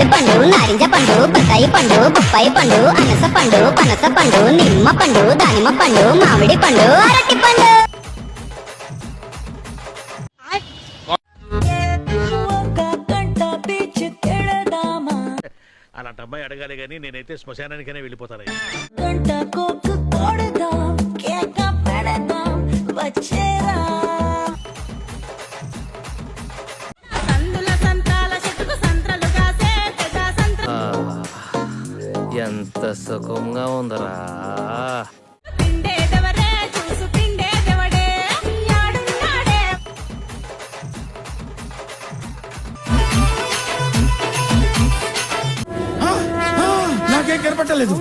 నేరేడు పండు, నారింజ పండు, బత్తాయి పండు, బొప్పాయి పండు, అనస పండు, పనస పండు, నిమ్మ పండు, దానిమ్మ పండు, మామిడి పండు, అరటి పండు. అలాంటి అమ్మాయి అడగాలి గానీ నేనైతే శ్మశానానికైనా వెళ్ళిపోతాను. ఎంత సుఖంగా ఉందరా. నాకేం కనపట్టలేదు.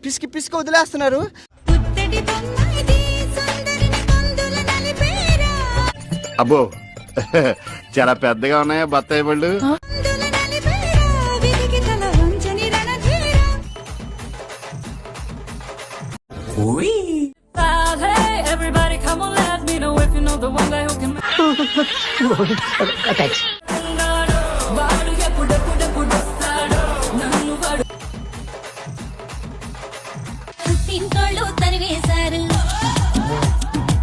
పిసికి పిసికి వదిలేస్తున్నారు. అబ్బో చాలా పెద్దగా ఉన్నాయా బత్తాయి పళ్ళు.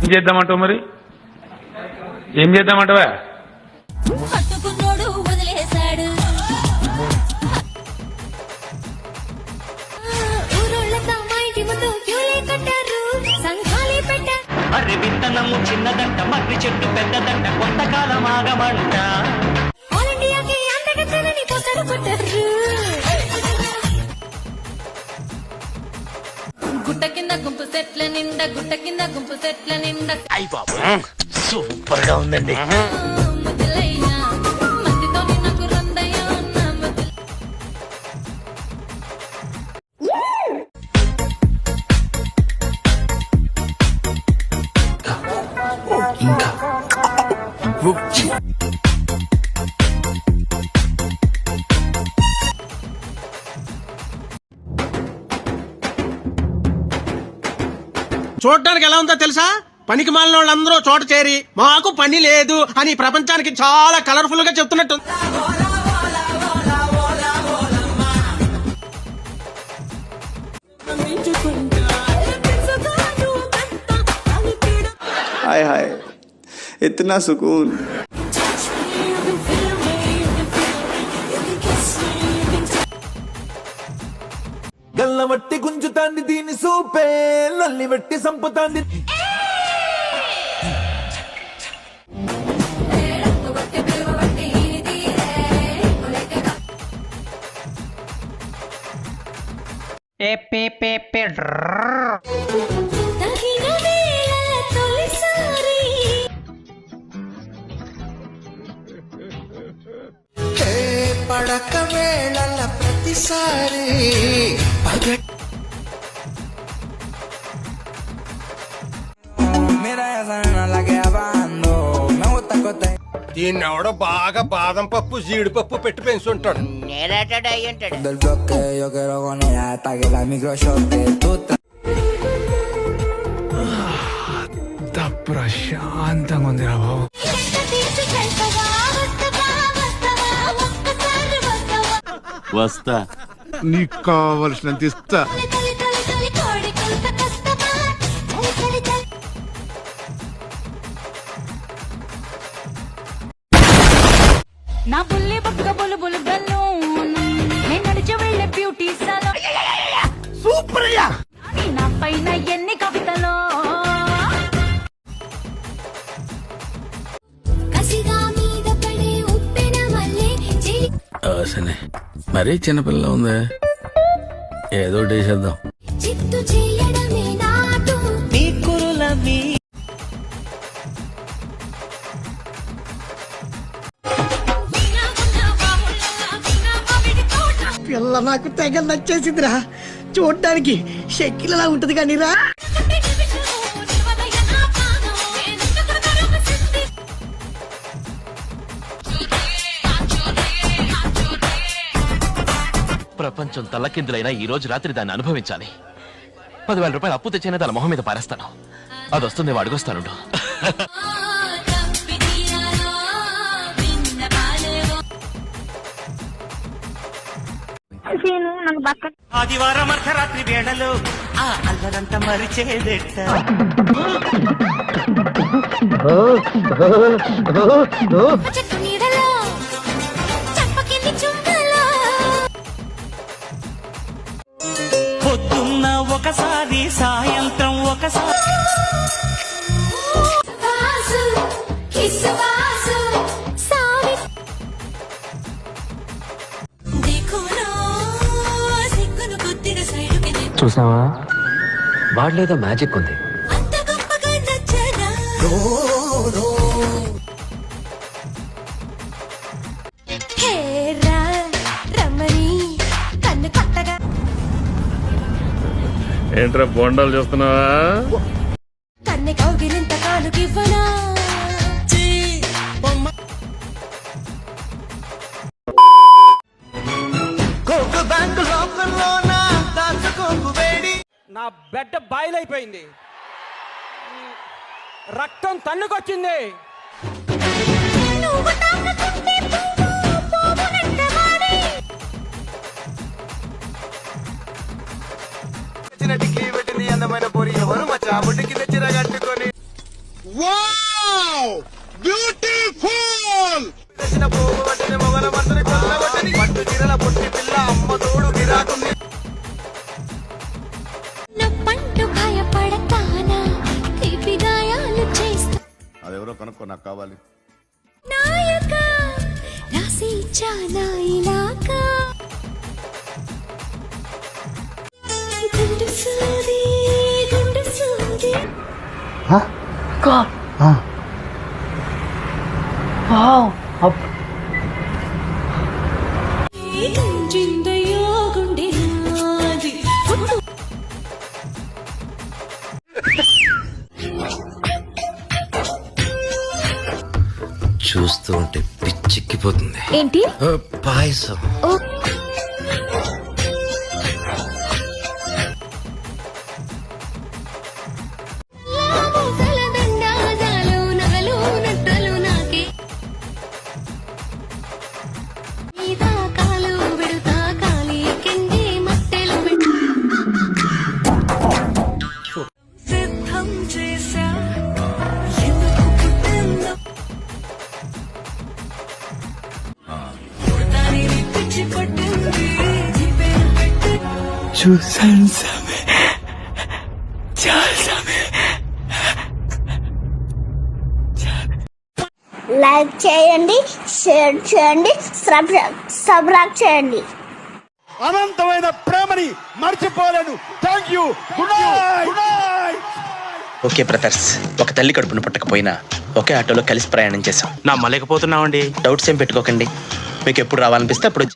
ఏం చేద్దామంటావు మరి? ఏం చేద్దామంటావా? పట్టుకున్నోడు వదిలేశాడు. ఊరోళ్ళతో మా ఇంటి ముందు క్యూలే కట్టారు, సంఘాలే పెట్టారు. అరే విత్తనము చిన్నదంట, మర్రి చెట్టు పెద్దదంట, కొంతకాలం ఆగమంట. ఆల్ ఇండియాకి అంతగా తెలని పోస్టర్ కొట్టారు. గుట్ట కింద గుంపు సెట్ల నిండా, గుట్ట కింద గుంపు సెట్ల నిండా. అయ్య బాబు సూపర్ గా ఉందండి. చూడడానికి ఎలా ఉందో తెలుసా? పనికి మాలిన వాళ్ళందరూ చోట చేరి మాకు పని లేదు అని ప్రపంచానికి చాలా కలర్ఫుల్ గా చెప్తున్నట్టు. हाय हाय इतना सुकून. గల్లవట్టి గుంజుతాంది దీని సూపే, లల్లి వట్టి సంపుతాంది. పడక వేళల ప్రతిసారి దీన్ని ఎవడో బాగా బాదం పప్పు జీడిపప్పు పెట్టి పెంచుంటాడు. ప్రశాంతంగా ఉంది రా బాబు. వస్తా, నీకు కావలసినంత ఇస్తా. నా బుల్లి బుగ్గ బులు బులు గల్లు, నేను నడిచి వెళ్ళే బ్యూటీ సాలో సూపర్. నా పైన ఎన్ని కవితలో కసిగా మీద పడే ఉప్పెన మల్లె సరే మరీ చిన్నపిల్ల ఉందే, ఏదో చేసేద్దాం. చిత్తు చేయడమే నాటు మీ కురుల మీ పిల్ల నాకు తెగ నచ్చేసిందిరా. చూడడానికి షెక్కిలలా ఉంటది కానీ రా. ప్రపంచం తల్లకిందులైనా ఈ రోజు రాత్రి దాన్ని అనుభవించాలి. 10,000 రూపాయలు అప్పు తెచ్చైనా దాని మొహం మీద పారేస్తాను. అది వస్తుంది, అడుగొస్తానుండు. ఆదివారం అర్ధరాత్రి వేళలో ఆ అల్లరంతా మరిచేదెట్ట చెట్టు నీడలో చంపకెళ్ళి చుండలో పొద్దున్న ఒకసారి సాయంత్రం ఒకసారి వాసు కిస్ వాసు సావి దిక్కులో సిక్కును కొద్దిగా సైడుకి చూసావా వాడలేదో మ్యాజిక్ ఉంది. అంత గొప్పగా నచ్చనా హే రా రమణి కన్ను కొత్తగా ఏంట్రా బొండాలు చూస్తున్నావా? కన్ను కౌగిలింత కానుకివ్వనా నా బెడ్ బాయిలైపోయింది, రక్తం తన్నుకొచ్చింది. నువ్వు తాకుతుంటే పువ్వు పువ్వునంట మారి అందమైన పొరి ఎవరు మా చాబుటికి తెచ్చిరా కట్టుకొని తెచ్చిన పోగు పట్టిన మొగల మంత్రి కొల్ల కొట్టని పట్టు చీరల పొట్టి పిల్ల అమ్మ తోడు గిరాకుంది. నా పండు భయపడతానా తీపి గాయాలు చేస్తా అదెవరో కనుక్కో, నాకు కావాలి. నాయక రాసి ఇచ్చానా ఇలాకా గుండు సూది గుండు సూది గుంజిందయ్యో గుండె నాది చూస్తూ ఉంటే పిచ్చెక్కిపోతుంది. ఏంటి పాయసం. లైక్ చేయండి, షేర్ చేయండి, సబ్స్క్రైబ్ చేయండి. అనంతమైన ప్రేమని మర్చిపోలేను. Thank you. Good night. Okay brothers, ఒక తల్లి కడుపున పుట్టకపోయినా ఒకే ఆటోలో కలిసి ప్రయాణం చేశాం. నా మలేకపోతున్నావండి. డౌట్స్ ఏం పెట్టుకోకండి, మీకు ఎప్పుడు రావాలనిపిస్తే అప్పుడు